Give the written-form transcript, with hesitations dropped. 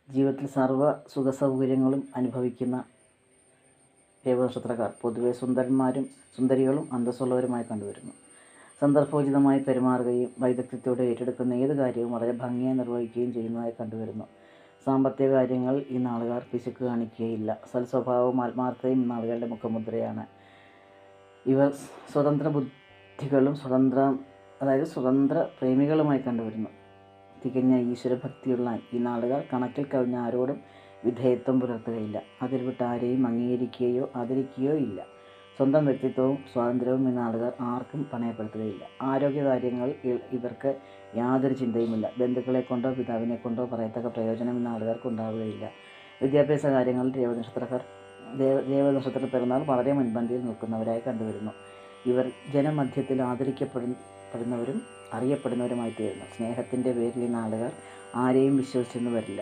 ജീവിതത്തിൽ സർവ്വ സുഖസൗകര്യങ്ങളും അനുഭവിക്കുന്ന രേവനക്ഷത്രക്കാർ പൊതുവെ സുന്ദരികളും അന്തസ്സുള്ളവരുമായി കണ്ടുവരുന്നു. സന്ദർഭോചിതമായി പെരുമാറുകയും വൈദഗ്ധ്യത്തോടെ ഏറ്റെടുക്കുന്ന ഏത് കാര്യവും വളരെ ഭംഗിയായി നിർവഹിക്കുകയും ചെയ്യുന്നതായി കണ്ടുവരുന്നു. സാമ്പത്തിക കാര്യങ്ങൾ ഈ നാളുകാർ പിശുക്ക് കാണിക്കുകയില്ല. സൽസ്വഭാവവും ആത്മാർത്ഥതയും ഈ നാളുകാരുടെ മുഖമുദ്രയാണ്. ഇവർ സ്വതന്ത്ര ബുദ്ധികളും സ്വതന്ത്ര പ്രേമികളുമായി കണ്ടുവരുന്നു. തികഞ്ഞ ഈശ്വരഭക്തിയുള്ള ഈ നാളുകാർ കണക്കിൽ കവിഞ്ഞ ആരോടും വിധേയത്വം പുലർത്തുകയില്ല. അതിൽ വിട്ട് ആരെയും അംഗീകരിക്കുകയോ ആദരിക്കുകയോ ഇല്ല. സ്വന്തം വ്യക്തിത്വവും സ്വാതന്ത്ര്യവും ഈ നാളുകാർ ആർക്കും പണയപ്പെടുത്തുകയില്ല. ആരോഗ്യകാര്യങ്ങൾ ഇവർക്ക് യാതൊരു ചിന്തയുമില്ല. ബന്ധുക്കളെ കൊണ്ടോ പിതാവിനെ കൊണ്ടോ പറയത്തക്ക പ്രയോജനം ഈ നാളുകാർക്ക് ഉണ്ടാവുകയില്ല. വിദ്യാഭ്യാസ കാര്യങ്ങളിൽ രേവനക്ഷത്രത്തിൽ പിറന്നാൽ വളരെ മുൻപന്തിയിൽ നിൽക്കുന്നവരായി കണ്ടുവരുന്നു. ഇവർ ജനമധ്യത്തിൽ ആദരിക്കപ്പെടുന്നവരും അറിയപ്പെടുന്നവരുമായി തീരുന്നു. സ്നേഹത്തിൻ്റെ പേരിൽ ഈ നാളുകാർ ആരെയും വിശ്വസിച്ചെന്ന് വരില്ല.